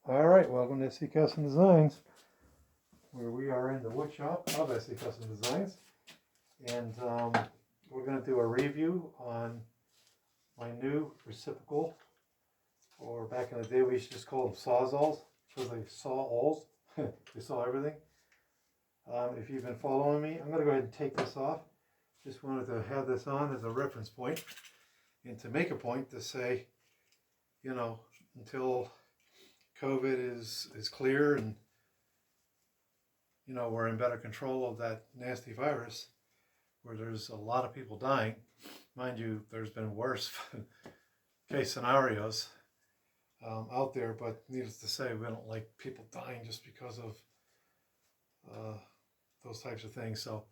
All right, welcome to SC Custom Designs, where we are in the wood shop of SC Custom Designs, and we're going to do a review on my new reciprocal, or back in the day we used to just call them sawzalls, because they saw alls, they saw everything. If you've been following me, I'm going to go ahead and take this off. Just wanted to have this on as a reference point, and to make a point to say, you know, until COVID is clear and, you know, we're in better control of that nasty virus where there's a lot of people dying. Mind you, there's been worse case scenarios out there, but needless to say, we don't like people dying just because of those types of things. So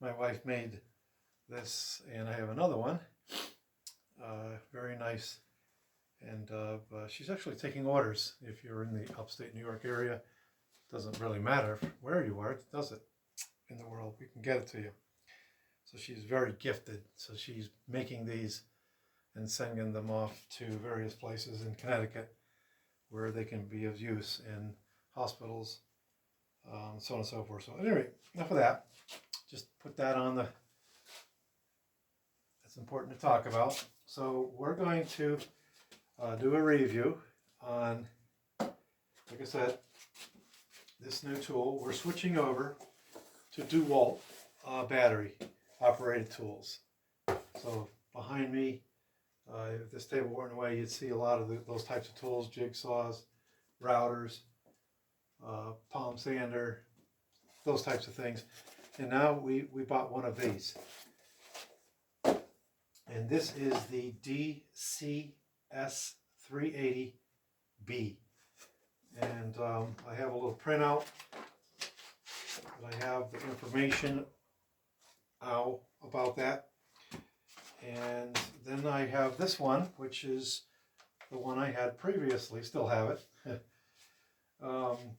my wife made this, and I have another one, very nice. And she's actually taking orders. If you're in the upstate New York area, doesn't really matter where you are, does it? In the world, we can get it to you. So she's very gifted. So she's making these and sending them off to various places in Connecticut where they can be of use in hospitals, so on and so forth. So anyway, enough of that. Just put that on the, that's important to talk about. So we're going to do a review on, like I said, this new tool. We're switching over to DeWALT battery operated tools. So behind me, if this table weren't away, you'd see a lot of those types of tools: jigsaws, routers, palm sander, those types of things. And now we bought one of these. And this is the DCS380B. And I have a little printout that I have the information about that. And then I have this one, which is the one I had previously, still have it. And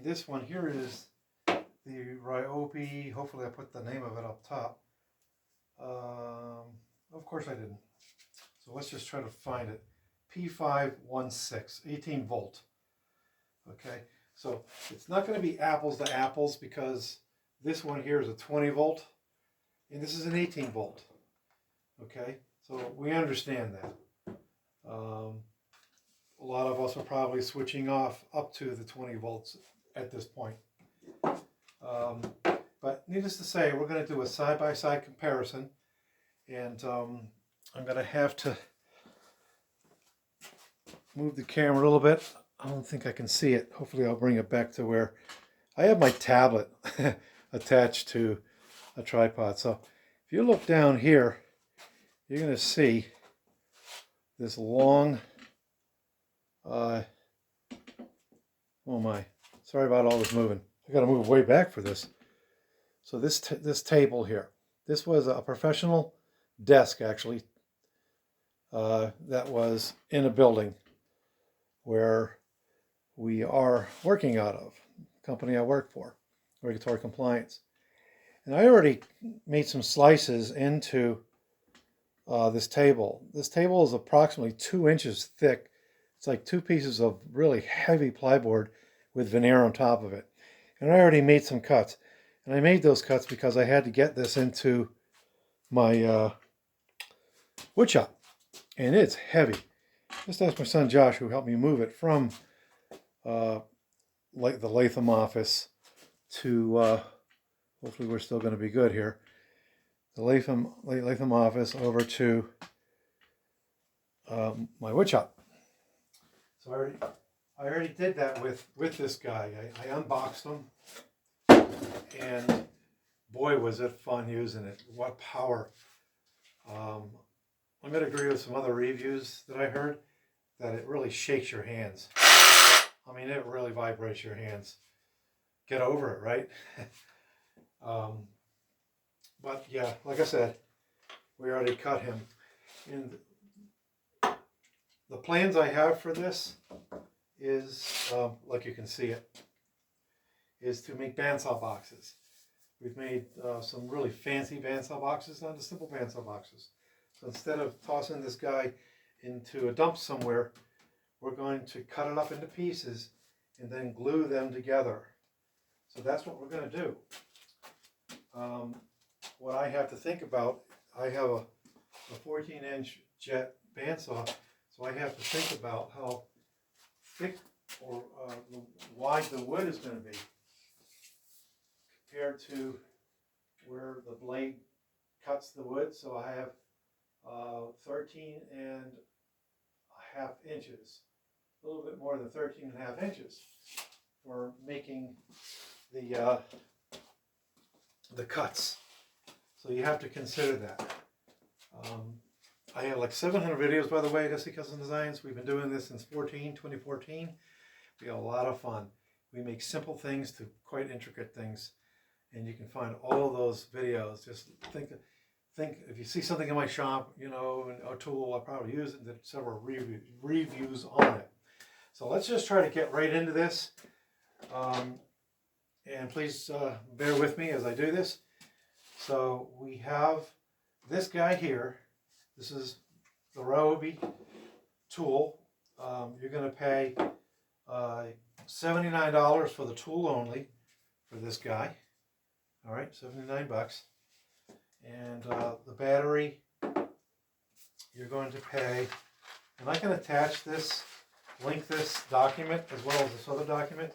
this one here is the Ryobi, hopefully I put the name of it up top. Of course I didn't. So let's just try to find it. P516, 18 volt. Okay, so it's not going to be apples to apples because this one here is a 20 volt and this is an 18 volt. Okay, so we understand that. A lot of us are probably switching off up to the 20 volts at this point. But needless to say, we're going to do a side-by-side comparison, and I'm going to have to move the camera a little bit. I don't think I can see it. Hopefully I'll bring it back to where I have my tablet attached to a tripod. So if you look down here, you're going to see this long, oh my, sorry about all this moving. I got to move way back for this. So this table here, this was a professional desk actually that was in a building where we are working out of, the company I work for, regulatory compliance. And I already made some slices into this table. This table is approximately 2 inches thick. It's like 2 pieces of really heavy plyboard with veneer on top of it. And I already made some cuts. And I made those cuts because I had to get this into my wood shop. And it's heavy. Just ask my son Josh, who helped me move it from like the Latham office to, hopefully we're still going to be good here, the Latham office over to my wood shop. So I already did that with this guy. I unboxed him, and boy was it fun using it. What power. I'm going to agree with some other reviews that I heard that it really shakes your hands. I mean, it really vibrates your hands. Get over it, right? But yeah, like I said, we already cut him. And the plans I have for this is, like you can see it, is to make bandsaw boxes. We've made some really fancy bandsaw boxes, not the simple bandsaw boxes. So instead of tossing this guy into a dump somewhere, we're going to cut it up into pieces and then glue them together. So that's what we're going to do. What I have to think about, I have a 14-inch jet bandsaw, so I have to think about how thick or wide the wood is going to be compared to where the blade cuts the wood. So I have 13.5 inches, a little bit more than 13.5 inches for making the cuts. So you have to consider that. I have like 700 videos, by the way, at SC Custom Designs. We've been doing this since 2014. We have a lot of fun. We make simple things to quite intricate things, and you can find all of those videos. Just think if you see something in my shop, you know, a tool, I'll probably use it, and did several reviews on it. So let's just try to get right into this. And please bear with me as I do this. So we have this guy here. This is the Ryobi tool. You're going to pay $79 for the tool only for this guy. All right, 79 bucks. And the battery, you're going to pay, and I can attach this, link this document as well as this other document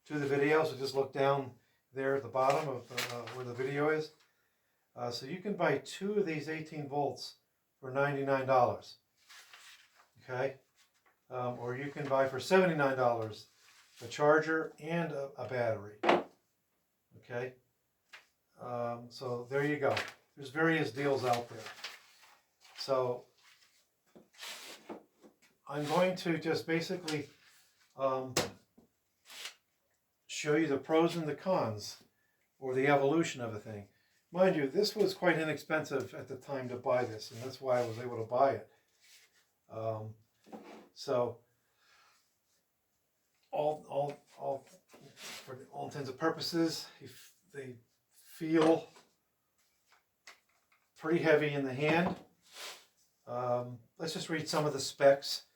to the video. So just look down there at the bottom of where the video is. So you can buy 2 of these 18 volts for $99. Okay, or you can buy for $79 a charger and a battery. Okay, so there you go. There's various deals out there. So I'm going to just basically show you the pros and the cons, or the evolution of a thing. Mind you, this was quite inexpensive at the time to buy this, and that's why I was able to buy it. So all for all intents and purposes, if they feel pretty heavy in the hand. Let's just read some of the specs.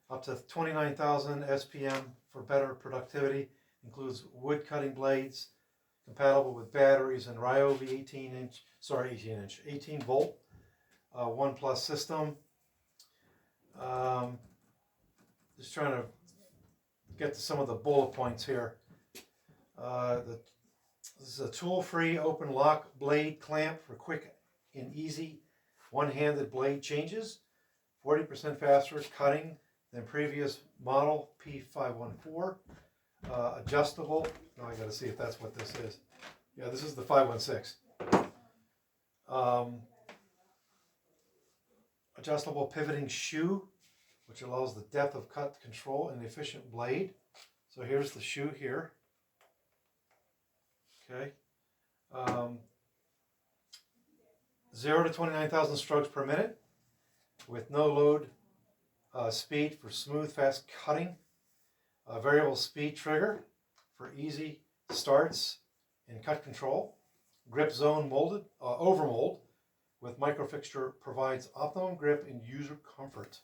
Up to 29,000 SPM for better productivity. Includes wood cutting blades, compatible with batteries and Ryobi 18 volt 1+ system. Just trying to get to some of the bullet points here. This is a tool-free open lock blade clamp for quick and easy one-handed blade changes. 40% faster cutting than previous model P514. Adjustable. Now I got to see if that's what this is. Yeah, this is the 516. Adjustable pivoting shoe, which allows the depth of cut control and efficient blade. So here's the shoe here. Okay. 0 to 29,000 strokes per minute with no load speed for smooth, fast cutting. A variable speed trigger for easy starts and cut control. Grip zone molded, overmold with microfixture provides optimum grip and user comfort.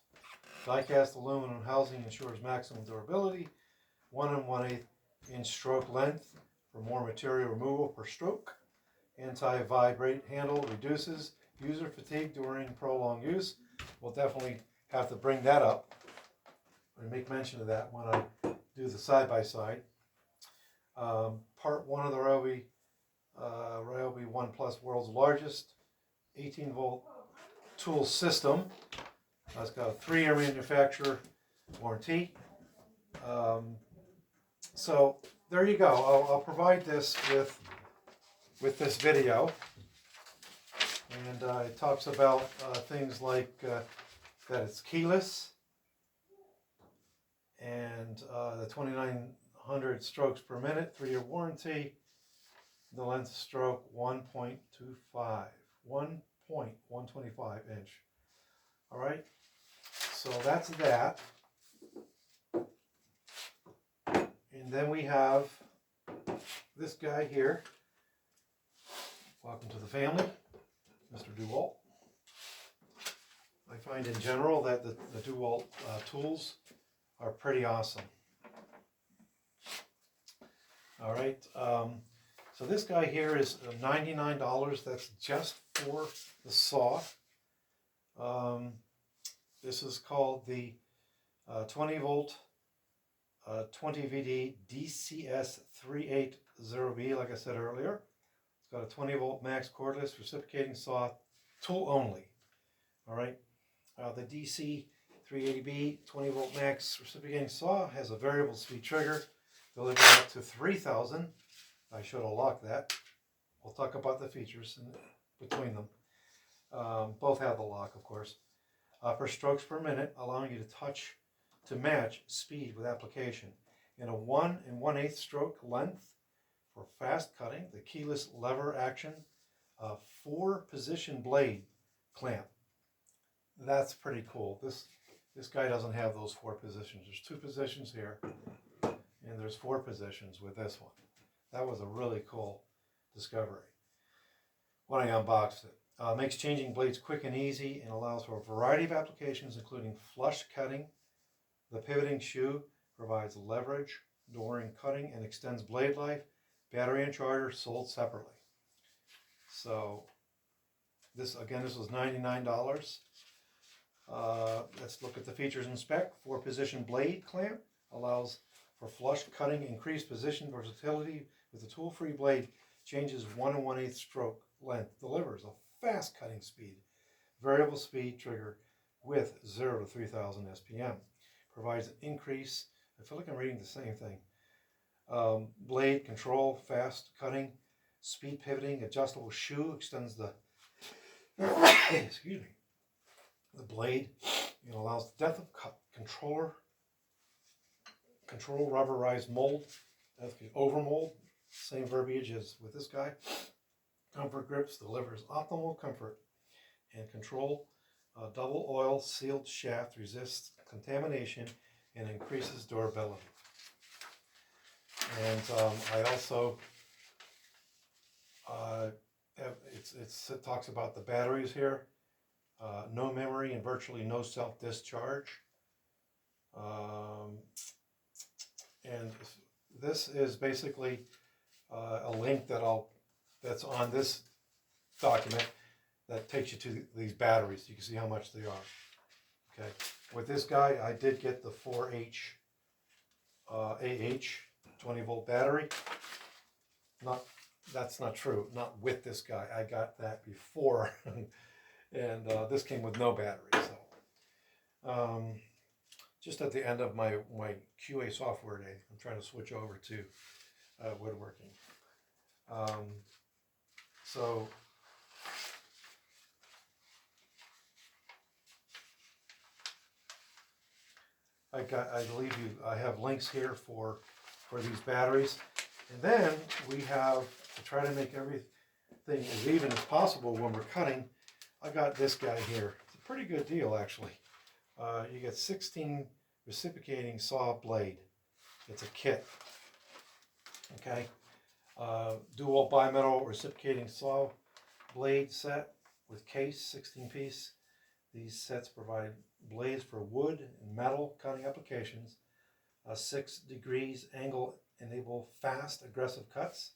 Die-cast aluminum housing ensures maximum durability. 1 1/8 inch stroke length for more material removal per stroke. Anti-vibrate handle reduces user fatigue during prolonged use. We'll definitely have to bring that up and make mention of that when I do the side-by-side. Part 1 of the Ryobi 1+, world's largest 18 volt tool system. It's got a 3-year manufacturer warranty. So there you go. I'll provide this with this video, and it talks about things like that it's keyless, and the 2,900 strokes per minute, 3-year warranty. The length stroke 1.25 inch. All right, so that's that. And then we have this guy here. Welcome to the family, Mr. DeWALT. I find in general that the DeWALT tools are pretty awesome. All right, so this guy here is $99. That's just for the saw. This is called the 20 volt 20 VD DCS380B, like I said earlier. It's got a 20 volt max cordless reciprocating saw, tool only. All right, the DC380B 20 volt max reciprocating saw has a variable speed trigger, delivering up to 3,000. I should have locked that. We'll talk about the features between them. Both have the lock, of course. Per strokes per minute, allowing you to match speed with application. In a 1 1/8 stroke length for fast cutting, the keyless lever action, 4-position blade clamp. That's pretty cool. This guy doesn't have those 4 positions. There's 2 positions here, and there's 4 positions with this one. That was a really cool discovery when I unboxed it. Makes changing blades quick and easy and allows for a variety of applications, including flush cutting. The pivoting shoe provides leverage during cutting and extends blade life. Battery and charger sold separately. So this was $99. Let's look at the features and spec. 4-position blade clamp allows for flush cutting, increased position versatility with the tool-free blade. Changes 1 1/8 stroke length. Delivers a fast cutting speed. Variable speed trigger with 0 to 3,000 SPM. Provides an increase. I feel like I'm reading the same thing. Blade control, fast cutting, speed pivoting, adjustable shoe, extends the excuse me, the blade. It allows the depth of cut. Control rubberized mold. That's the overmold. Same verbiage as with this guy. Comfort grips delivers optimal comfort and control. Double oil sealed shaft resists contamination and increases durability. And I also it talks about the batteries here. No memory and virtually no self-discharge. And this is basically a link that's on this document that takes you to these batteries. You can see how much they are. Okay. With this guy, I did get the 4H AH 20 volt battery. That's not true. Not with this guy. I got that before, and this came with no battery. So, just at the end of my QA software day, I'm trying to switch over to woodworking. So I have links here for these batteries, and then we have, to try to make everything as even as possible when we're cutting, I got this guy here. It's a pretty good deal, actually. You get 16 reciprocating saw blade. It's a kit. Okay. Dual bimetal reciprocating saw blade set with case, 16 piece. These sets provide blades for wood and metal cutting applications. 6 degrees angle enable fast, aggressive cuts.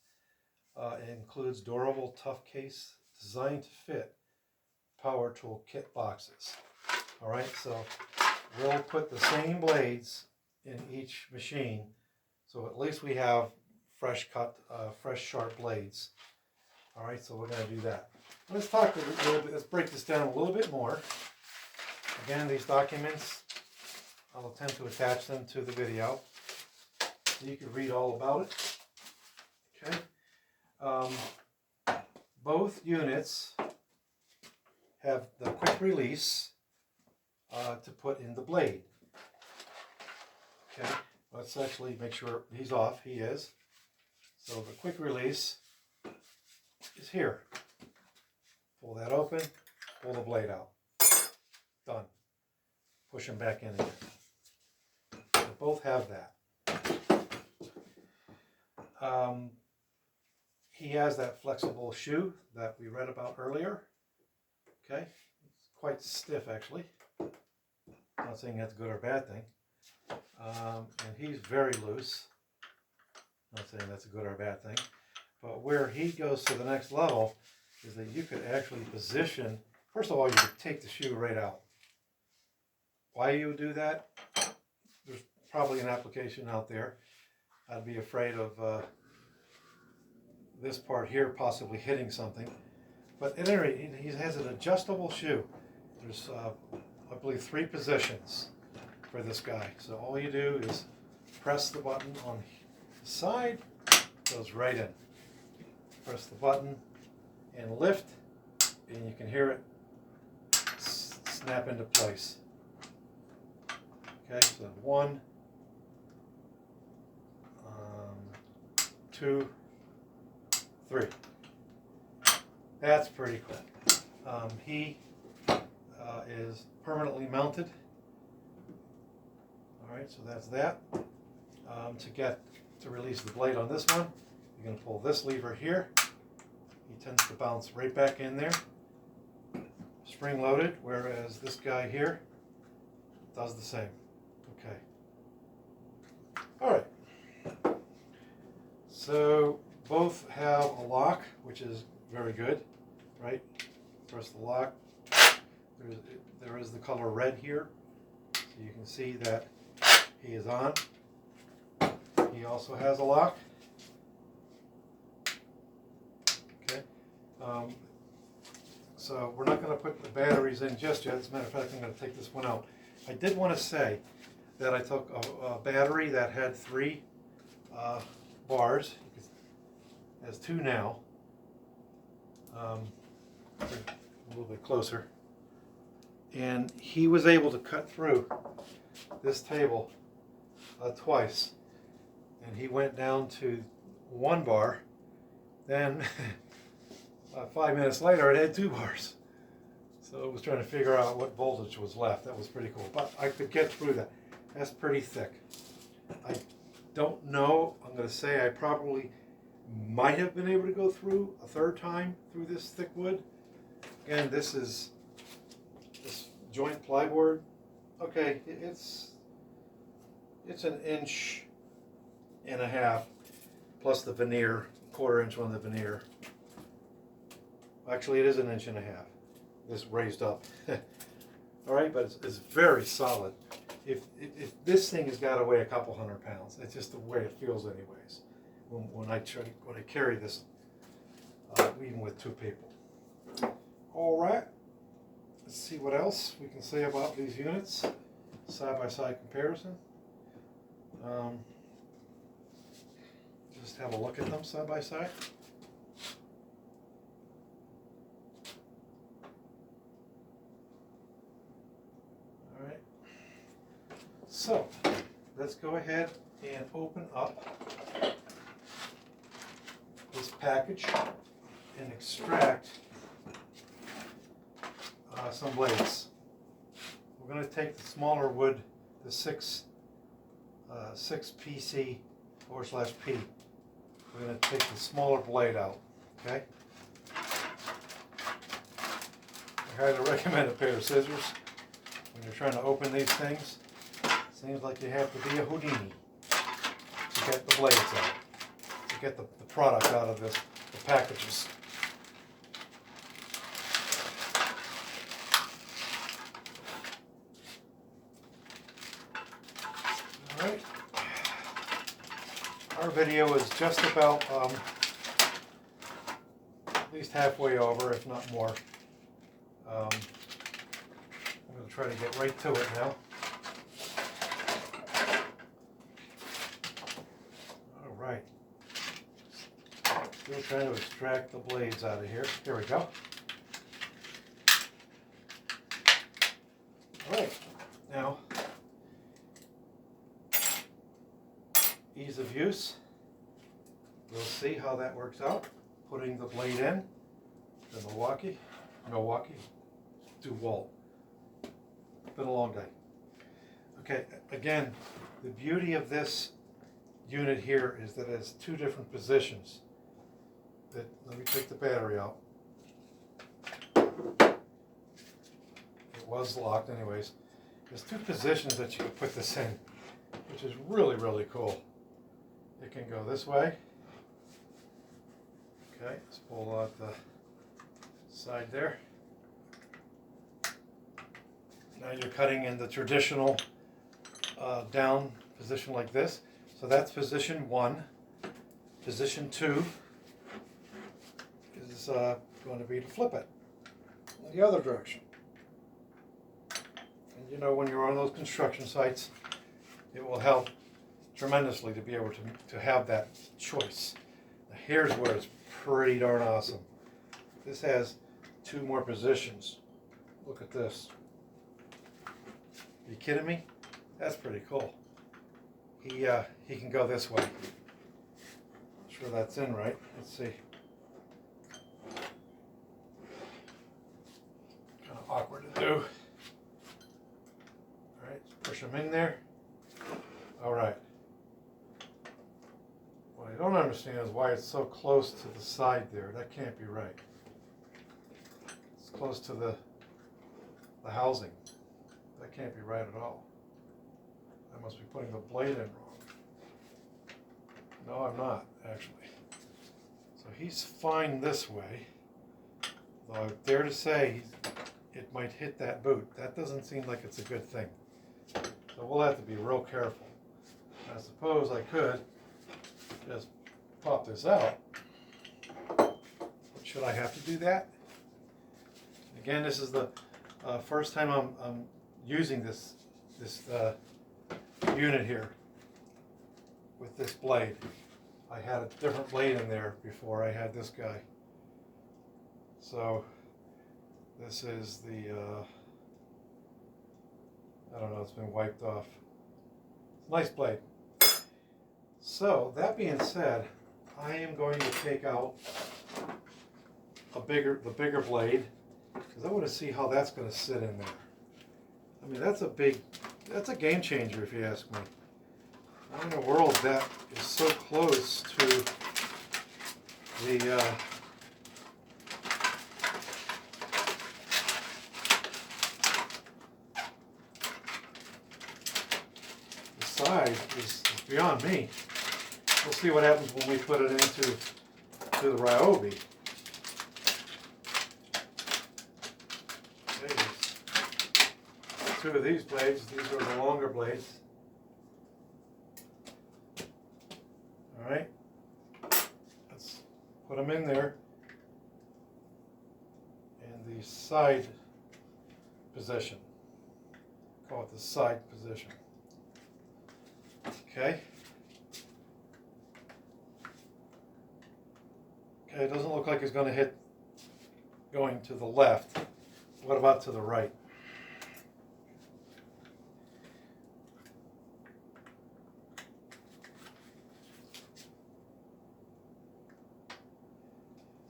It includes durable, tough case designed to fit power tool kit boxes. All right, so we'll put the same blades in each machine, so at least we have fresh cut, fresh sharp blades. All right, so we're going to do that. Let's talk a little bit. Let's break this down a little bit more. Again, these documents, I'll attempt to attach them to the video so you can read all about it. Okay. Both units have the quick release to put in the blade. Okay, let's actually make sure he's off. He is. So the quick release is here. Pull that open, pull the blade out. Done. Push them back in again. They both have that. He has that flexible shoe that we read about earlier. Okay, it's quite stiff actually. Not saying that's a good or bad thing. and he's very loose. I'm not saying that's a good or a bad thing, but where he goes to the next level is that you could actually position, first of all, you could take the shoe right out. Why you would do that? There's probably an application out there. I'd be afraid of this part here possibly hitting something. But at any rate, he has an adjustable shoe. There's, I believe, 3 positions for this guy. So all you do is press the button on the side, goes right in. Press the button and lift, and you can hear it snap into place. Okay, so 1, 2, 3. That's pretty cool. He is permanently mounted. All right, so that's that. To release the blade on this one, you're going to pull this lever here. He tends to bounce right back in there, spring loaded, whereas this guy here does the same. Okay. All right. So both have a lock, which is very good, right? Press the lock. There is the color red here, so you can see that he is on. He also has a lock. Okay. So we're not going to put the batteries in just yet. As a matter of fact, I'm going to take this one out. I did want to say that I took a battery that had 3 bars. It has 2 now. A little bit closer. And he was able to cut through this table twice. And he went down to 1 bar. Then 5 minutes later, it had 2 bars. So it was trying to figure out what voltage was left. That was pretty cool. But I could get through that. That's pretty thick. I don't know. I'm going to say I probably might have been able to go through a 3rd time through this thick wood. Again, this is this joint plyboard. Okay, it's 1.5 inches plus the veneer, 1/4 inch on the veneer. Actually, it is 1.5 inches. This raised up. All right, but it's very solid. If this thing has got to weigh a couple 100 pounds, it's just the way it feels, anyways. When I carry this, even with 2 people. All right. Let's see what else we can say about these units. Side-by-side comparison. Just have a look at them side by side. All right. So let's go ahead and open up this package and extract some blades. We're going to take the smaller wood, the 6 PC/P. We're going to take the smaller blade out. Okay. I highly recommend a pair of scissors when you're trying to open these things. Seems like you have to be a Houdini to get the blades out, to get the product out of the packages. All right. Our video is just about at least halfway over, if not more. I'm going to try to get right to it now. All right. Still trying to extract the blades out of here. Here we go. All right. Now, ease of use. We'll see how that works out. Putting the blade in, the Milwaukee, DeWALT. Been a long day. Okay, again, the beauty of this unit here is that it has 2 different positions. Let me take the battery out. It was locked anyways. There's 2 positions that you can put this in. which is really, really cool. It can go this way. Okay, let's pull out the side there. Now you're cutting in the traditional down position like this. So that's position 1. Position 2 is going to be to flip it in the other direction. And you know, when you're on those construction sites, it will help tremendously to be able to have that choice. Now here's where it's pretty darn awesome. This has 2 more positions. Look at this. Are you kidding me? That's pretty cool. He can go this way. I'm sure that's in right. Let's see. Kind of awkward to do. All right, push him in there. All right. What I don't understand is why it's so close to the side there. That can't be right. It's close to the housing. That can't be right at all. I must be putting the blade in wrong. No, I'm not, actually. So he's fine this way. Though I dare to say it might hit that boot. That doesn't seem like it's a good thing. So we'll have to be real careful. I suppose I could just pop this out. Should I have to do that? Again, this is the first time I'm using this unit here with this blade. I had a different blade in there before I had this guy. So this is the I don't know, it's been wiped off. Nice blade. So that being said, I am going to take out the bigger blade, because I want to see how that's going to sit in there. I mean, that's a game changer if you ask me. How in the world that is so close to the side is beyond me. We'll see what happens when we put it into the Ryobi. Okay, 2 of these blades. These are the longer blades. All right, let's put them in there. And the side position. Call it the side position. Okay. Okay, it doesn't look like it's going to hit going to the left. What about to the right?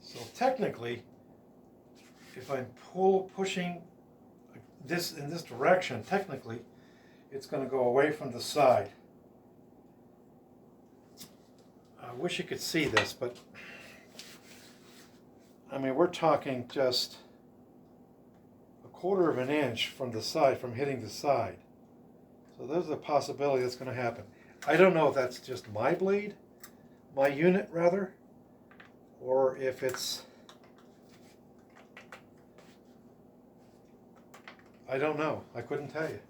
So technically, if I'm pushing this in this direction, technically, it's going to go away from the side. I wish you could see this, but I mean, we're talking just a 1/4 of an inch from the side, from hitting the side. So there's a possibility that's going to happen. I don't know if that's just my blade, my unit rather, or if it's, I don't know. I couldn't tell you.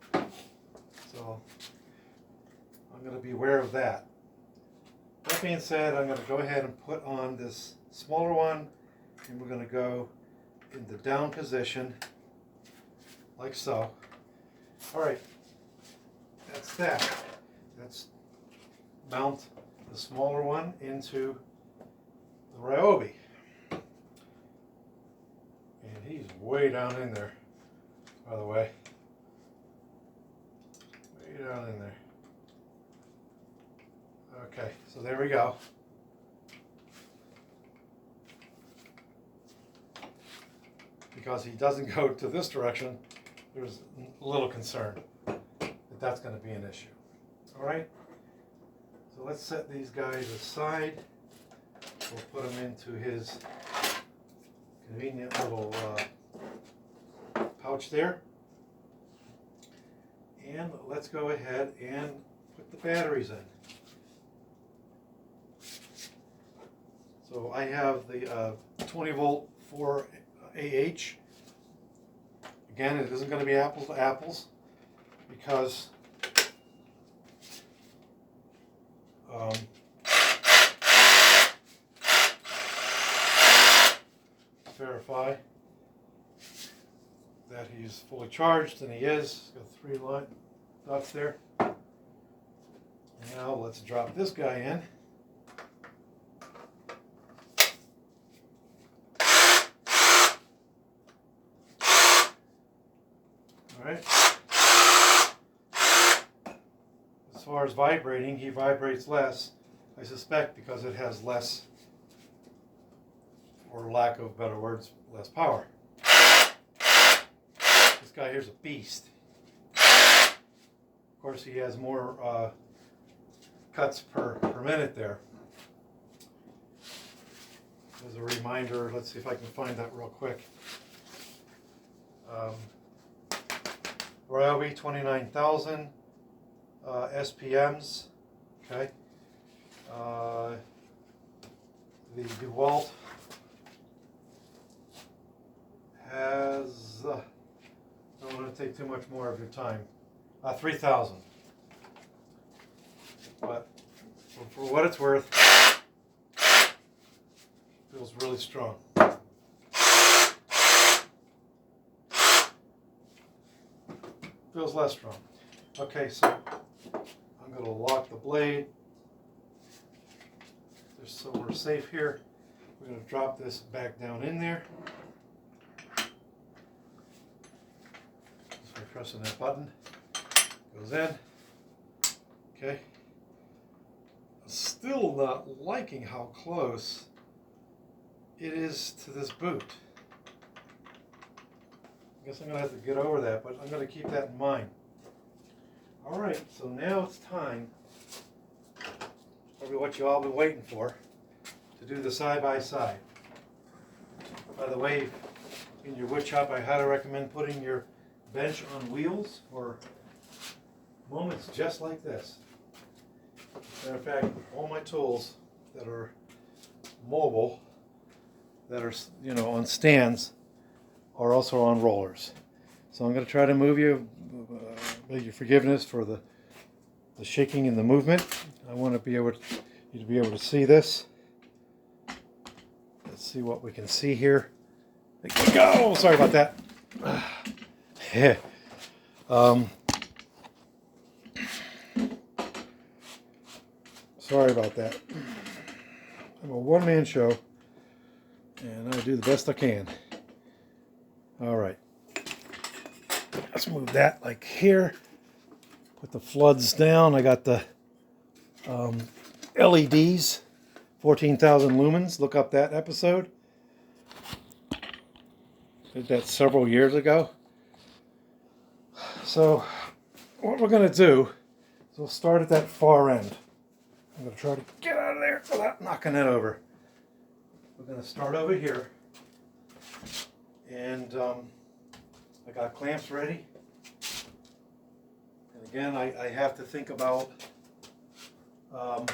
So I'm going to be aware of that. That being said, I'm going to go ahead and put on this smaller one, and we're going to go in the down position, like so. All right, that's that. Let's mount the smaller one into the Ryobi. And he's way down in there, by the way. Way down in there. Okay, so there we go. Because he doesn't go to this direction, there's a little concern that that's going to be an issue. All right, so let's set these guys aside. We'll put them into his convenient little pouch there. And let's go ahead and put the batteries in. So I have the 20 volt 4AH. Again, it isn't going to be apples to apples because verify that he's fully charged, and he is. He's got 3 line dots there. Now let's drop this guy in. All right. As far as vibrating, he vibrates less, I suspect because it has less, or lack of better words, less power. This guy here's a beast. Of course, he has more cuts per minute there. As a reminder, let's see if I can find that real quick. Ryobi 29,000 SPMs. Okay. The DeWALT has, I don't want to take too much more of your time, 3,000. But for what it's worth, feels really strong. Feels less strong. Okay, so I'm going to lock the blade just so we're safe here. We're going to drop this back down in there. Just by pressing that button, goes in. Okay. Still not liking how close it is to this boot. I guess I'm going to have to get over that, but I'm going to keep that in mind. Alright, so now it's time, probably what you all been waiting for, to do the side-by-side. By the way, in your wood shop, I highly recommend putting your bench on wheels for moments just like this. As a matter of fact, all my tools that are mobile, that are, you know, on stands, are also on rollers. So I'm going to try to move you, beg your forgiveness for the shaking and the movement. I want to be able you to be able to see this. Let's see what we can see here. There we go. Sorry about that. Sorry about that. I'm a one-man show, and I do the best I can. All right. Let's move that like here. Put the floods down. I got the LEDs, 14,000 lumens. Look up that episode. Did that several years ago. So what we're going to do is we'll start at that far end. I'm going to try to get out of there without knocking it over. We're going to start over here. And I got clamps ready. And again, I have to think about, by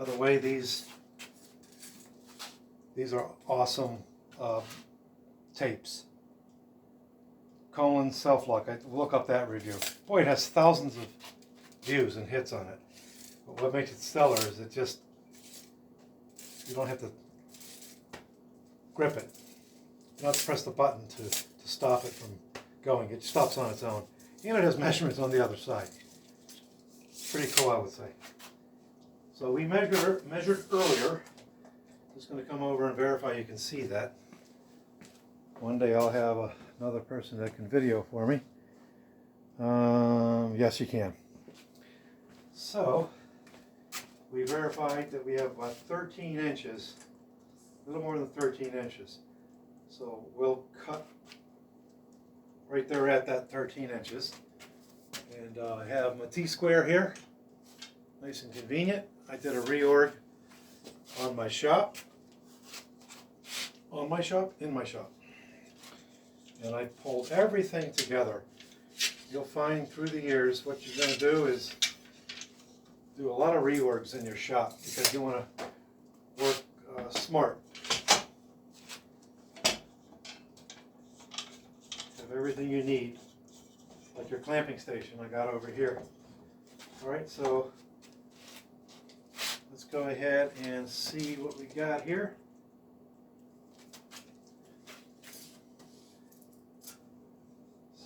the way, these are awesome tapes. Colin Self-Lock, I look up that review. Boy, it has thousands of views and hits on it. But what makes it stellar is it just, you don't have to grip it. You don't have to press the button to stop it from going. It stops on its own. And it has measurements on the other side. Pretty cool, I would say. So we measured earlier. Just going to come over and verify you can see that. One day I'll have another person that can video for me. Yes, you can. So we verified that we have about 13 inches, a little more than 13 inches. So we'll cut right there at that 13 inches. And I have my T-square here, nice and convenient. I did a reorg on my shop, in my shop. And I pulled everything together you'll find through the years what you're going to do is do a lot of reworks in your shop because you want to work smart. Have everything you need, like your clamping station I got over here. Alright, so let's go ahead and see what we got here.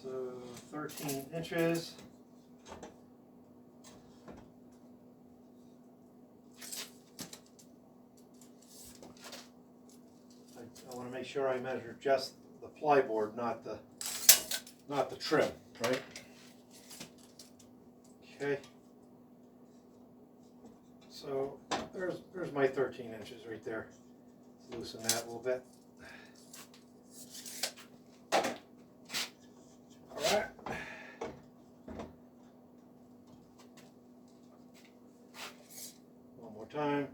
So 13 inches. I want to make sure I measure just the plyboard, not the trim, right? Okay. So there's my 13 inches right there. Let's loosen that a little bit. All right. One more time.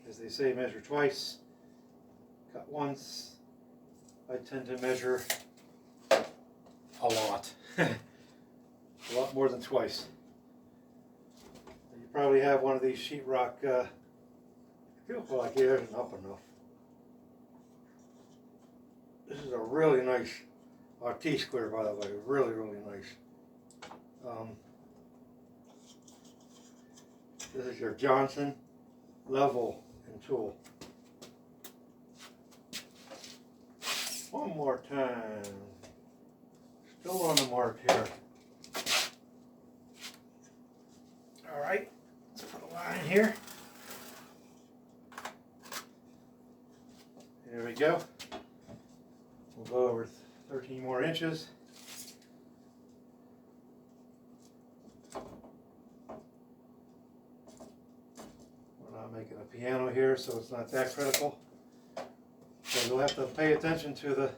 As they say, measure twice. Cut once. I tend to measure a lot. A lot more than twice. You probably have one of these sheetrock, I feel like it isn't up enough. This is a really nice T-square, by the way, really, really nice. This is your Johnson level and tool. One more time. Still on the mark here. All right, let's put a line here. There we go. We'll go over 13 more inches. We're not making a piano here, so it's not that critical. So you'll have to pay attention to the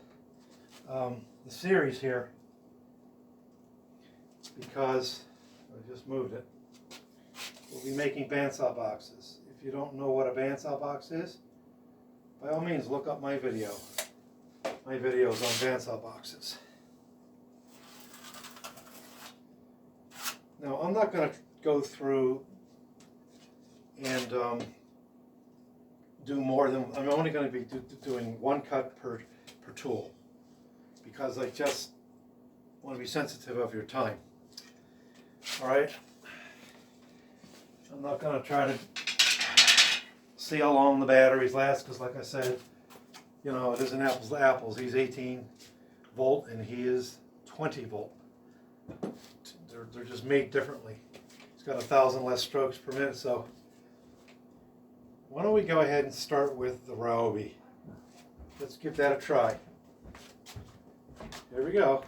series here because I just moved it. We'll be making bandsaw boxes. If you don't know what a bandsaw box is, by all means look up my video. My videos on bandsaw boxes. Now I'm not going to go through and do more than, I'm only going to be doing one cut per tool because I just want to be sensitive of your time. Alright, I'm not going to try to see how long the batteries last because like I said, you know, it isn't apples to apples. He's 18 volt and he is 20 volt. They're just made differently. He's got 1,000 less strokes per minute, so why don't we go ahead and start with the Ryobi. Let's give that a try. Here we go.